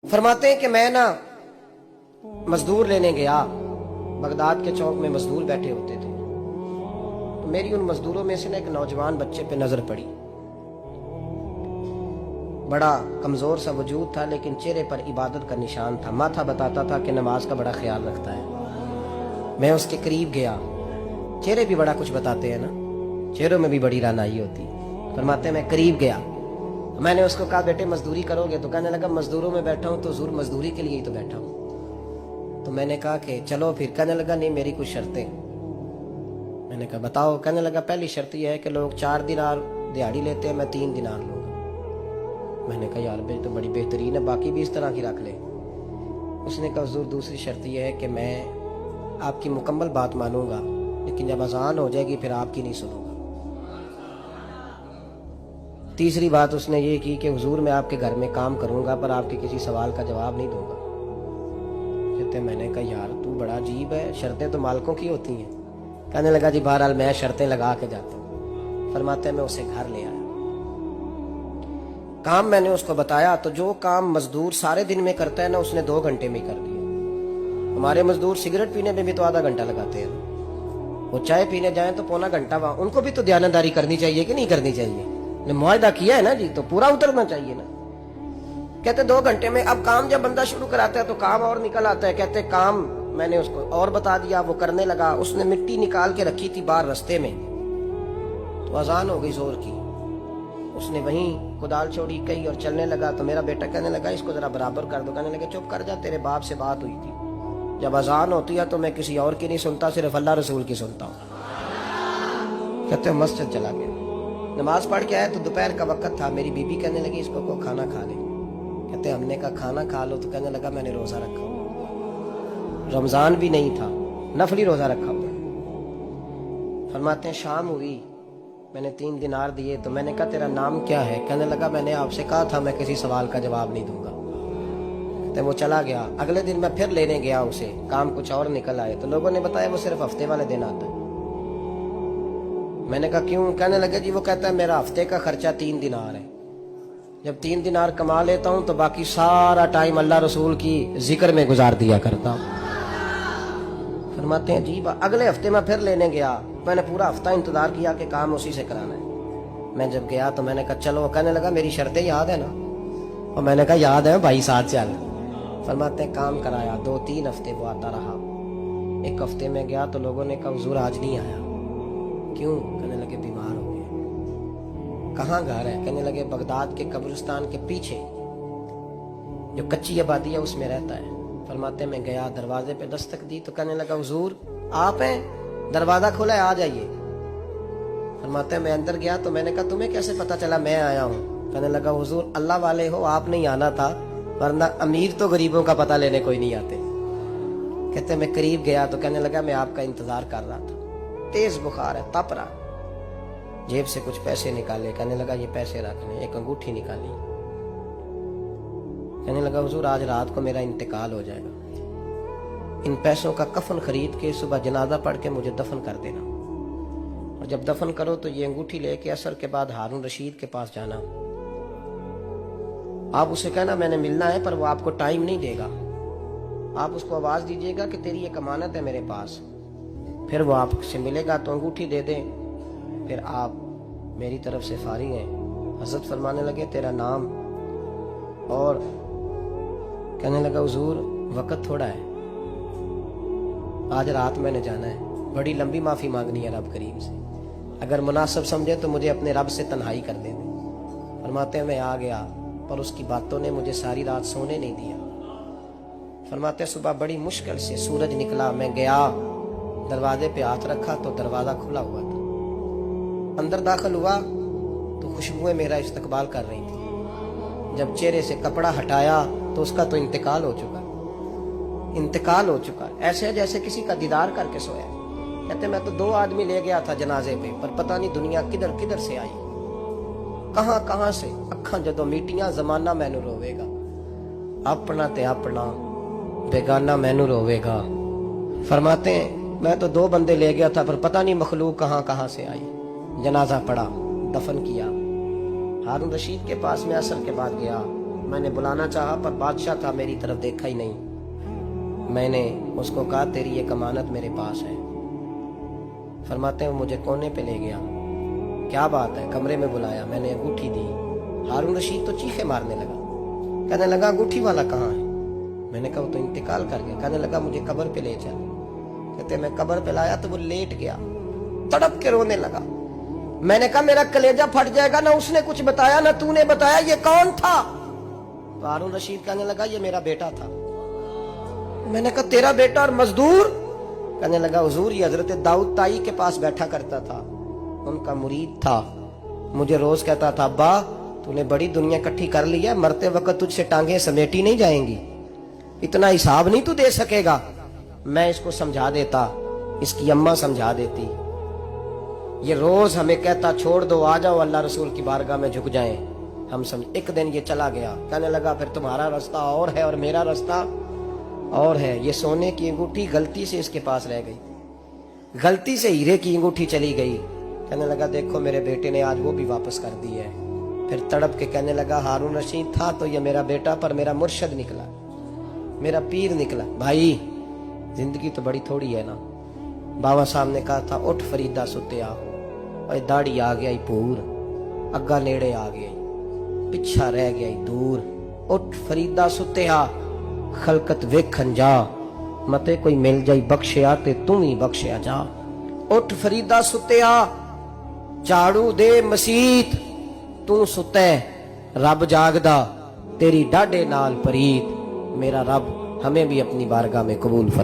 फरमाते हैं कि मैं ना मजदूर लेने गया, बगदाद के चौक में मजदूर बैठे होते थे, तो मेरी उन मजदूरों में से ना एक नौजवान बच्चे पे नजर पड़ी। बड़ा कमजोर सा वजूद था, लेकिन चेहरे पर इबादत का निशान था। माथा बताता था कि नमाज का बड़ा ख्याल रखता है। मैं उसके करीब गया। चेहरे भी बड़ा कुछ बताते हैं ना, चेहरों में भी बड़ी रानाई होती है। फरमाते हैं मैं करीब गया, मैंने उसको कहा बेटे मजदूरी करोगे? तो कहने लगा मजदूरों में बैठा हूँ तो जरूर मजदूरी के लिए ही तो बैठा हूँ। तो मैंने कहा कि चलो फिर। कहने लगा नहीं, मेरी कुछ शर्तें। मैंने कहा बताओ? कहने लगा पहली शर्त यह है कि लोग 4 दिनार दिहाड़ी लेते हैं, मैं 3 दिनार लूंगा। मैंने कहा यार भाई तो बड़ी बेहतरीन है, बाकी भी इस तरह की रख ले। उसने कहा हुजूर दूसरी शर्त यह है कि मैं आपकी मुकम्मल बात मानूंगा, लेकिन जब अजान हो जाएगी फिर आपकी नहीं सुनूंगा। तीसरी बात उसने ये की कि हुजूर मैं आपके घर में काम करूंगा पर आपके किसी सवाल का जवाब नहीं दूंगा। कहते मैंने कहा यार तू बड़ा अजीब है, शर्तें तो मालिकों की होती हैं। कहने लगा जी बहरहाल मैं शर्तें लगा के जाता हूँ। फरमाते हैं मैं उसे घर ले आया। काम मैंने उसको बताया तो जो काम मजदूर सारे दिन में करता है ना, उसने 2 घंटे में ही कर दिया। हमारे मजदूर सिगरेट पीने में भी तो आधा घंटा लगाते हैं, वो चाय पीने जाए तो पौना घंटा। वहां उनको भी तो ध्यानदारी करनी चाहिए कि नहीं करनी चाहिए? ने मुआहदा किया है ना जी, तो पूरा उतरना चाहिए ना। कहते 2 घंटे में। अब काम जब बंदा शुरू कराता है तो काम और निकल आता है। कहते काम मैंने उसको और बता दिया, वो करने लगा। उसने मिट्टी निकाल के रखी थी बाहर रास्ते में, तो अजान हो गई जोर की। उसने वहीं कुदाल छोड़ी कही और चलने लगा। तो मेरा बेटा कहने लगा इसको जरा बराबर कर दो। कहने लगे चुप कर जा, तेरे बाप से बात हुई थी। जब अजान होती है तो मैं किसी और की नहीं सुनता, सिर्फ अल्लाह रसूल की सुनता हूँ। कहते मस्जिद चला गया, नमाज पढ़ के आया तो दोपहर का वक्त था। मेरी बीबी कहने लगी इसको को खाना खा ले। कहते हमने कहा खाना खा लो। तो कहने लगा मैंने रोजा रखा हुआ, रमजान भी नहीं था, नफली रोजा रखा हुआ। फरमाते हैं शाम हुई, मैंने 3 दिनार दिए। तो मैंने कहा तेरा नाम क्या है? कहने लगा मैंने आपसे कहा था मैं किसी सवाल का जवाब नहीं दूंगा। कहते वो चला गया। अगले दिन मैं फिर लेने गया उसे, काम कुछ और निकल आए। तो लोगों ने बताया वो सिर्फ हफ्ते वाले दिन आता है। मैंने कहा क्यों? कहने लगे जी वो कहता है मेरा हफ्ते का खर्चा 3 दिनार है, जब 3 दिनार कमा लेता हूं तो बाकी सारा टाइम अल्लाह रसूल की जिक्र में गुजार दिया करता हूं। फरमाते हैं जी अगले हफ्ते मैं फिर लेने गया। मैंने पूरा हफ्ता इंतजार किया कि काम उसी से कराना है। मैं जब गया तो मैंने कहा चलो। कहने लगा मेरी शर्तें याद है ना? और मैंने कहा याद है भाई, साथ चल। फरमाते हैं काम कराया। 2-3 हफ्ते वो आता रहा। एक हफ्ते में गया तो लोगों ने कहा हुजूर आज नहीं आया। क्यों? कहने लगे बीमार हो गए। कहाँ घर है? कहने लगे बगदाद के कब्रिस्तान के पीछे जो कच्ची आबादी है उसमें रहता है। फरमाते मैं गया, दरवाजे पे दस्तक दी तो कहने लगा हुजूर आप हैं? दरवाजा खोला है, आ जाइए। फरमाते मैं अंदर गया तो मैंने कहा तुम्हें कैसे पता चला मैं आया हूँ? कहने लगा हुजूर अल्लाह वाले हो, आप नहीं आना था, वरना अमीर तो गरीबों का पता लेने कोई नहीं आते। कहते मैं करीब गया तो कहने लगा मैं आपका इंतजार कर रहा था, तेज बुखार है, तप रहा। जेब से कुछ पैसे निकाले। कहने लगा ये पैसे रखने। एक अंगूठी निकाली। कहने लगा हुजूर आज रात को मेरा इंतकाल हो जाएगा, इन पैसों का कफन खरीद के सुबह जनाजा पढ़ के मुझे दफन कर देना, और जब दफन करो तो ये अंगूठी लेके असर के बाद हारून रशीद के पास जाना। आप उसे कहना मैंने मिलना है, पर वो आपको टाइम नहीं देगा। आप उसको आवाज दीजिएगा कि तेरी एक अमानत है मेरे पास। फिर वो आपसे मिलेगा तो अंगूठी दे दे, फिर आप मेरी तरफ से फारिग हैं। हजरत फरमाने लगे तेरा नाम? और कहने लगा हुजूर वक्त थोड़ा है, आज रात मैंने जाना है, बड़ी लंबी माफी मांगनी है रब करीम से, अगर मुनासिब समझे तो मुझे अपने रब से तन्हाई कर दे। फरमाते हैं मैं आ गया, पर उसकी बातों ने मुझे सारी रात सोने नहीं दिया। फरमाते सुबह बड़ी मुश्किल से सूरज निकला, मैं गया, दरवाजे पे हाथ रखा तो दरवाजा खुला हुआ था। अंदर दाखिल हुआ तो खुशबुएं मेरा इस्तकबाल कर रही थी। जब चेहरे से कपड़ा हटाया तो उसका तो इंतकाल हो चुका, ऐसे जैसे किसी का दीदार करके सोया। कहते मैं तो 2 आदमी ले गया था जनाजे पे, पर पता नहीं दुनिया किधर किधर से आई, कहां से। अखा जदों मीटियां जमाना मैनू रोवेगा, अपना ते अपना बेगाना मैनू रोवेगा। फरमाते हैं मैं तो 2 बंदे ले गया था, पर पता नहीं मखलूक कहां से आई। जनाजा पड़ा, दफन किया। हारून रशीद के पास में असर के बाद गया, मैंने बुलाना चाहा पर बादशाह था, मेरी तरफ देखा ही नहीं। मैंने उसको कहा तेरी एक अमानत मेरे पास है। फरमाते हैं मुझे कोने पे ले गया, क्या बात है, कमरे में बुलाया, मैंने अंगूठी दी। हारून रशीद तो चीखे मारने लगा, कहने लगा अंगूठी वाला कहाँ है? मैंने कहा वो तो इंतकाल कर गया। कहने लगा मुझे कब्र पे ले चल। कहते मैं कब्र पे लाया तो वो लेट गया, तड़प के रोने लगा। मैंने कहा मेरा कलेजा फट जाएगा, ना उसने कुछ बताया ना तूने बताया, ये कौन था? तो हारून रशीद कहने लगा ये मेरा बेटा था। मैंने कहा तेरा बेटा और मजदूर? कहने लगा हुजूर ये हजरत दाऊद ताई के पास बैठा करता था, उनका मुरीद था, मुझे रोज कहता था अब्बा तूने बड़ी दुनिया इकट्ठी कर ली है, मरते वक्त तुझसे टांगे समेटी नहीं जाएंगी, इतना हिसाब नहीं तू दे सकेगा। मैं इसको समझा देता, इसकी अम्मा समझा देती। ये रोज हमें कहता छोड़ दो, आ जाओ अल्लाह रसूल की बारगाह में झुक जाएं। हम समझ। एक दिन ये चला गया, कहने लगा फिर तुम्हारा रास्ता और है और मेरा रास्ता और है। ये सोने की अंगूठी गलती से इसके पास रह गई, गलती से हीरे की अंगूठी चली गई। कहने लगा देखो मेरे बेटे ने आज वो भी वापस कर दी है। फिर तड़प के कहने लगा हारून रशीद था तो ये मेरा बेटा, पर मेरा मुर्शद निकला, मेरा पीर निकला। भाई जिंदगी तो बड़ी थोड़ी है ना। बाबा साहब ने कहा था उठ फरीदा सुत्या, और दाढ़ी आ गया पूर, अग्गा नेड़े आ गया, पिछा रह गया दूर। उठ फरीदा सुत्या खलकत वेखन जा, मते कोई मिल जाई बख्शिया ते तू ही बख्शिया जा। उठ फरीदा सुत्या झाड़ू दे मसीत, तू सुते रब जागदा, तेरी डाडे नाल परीत। मेरा रब हमें भी अपनी बारगाह में कबूल फरमा।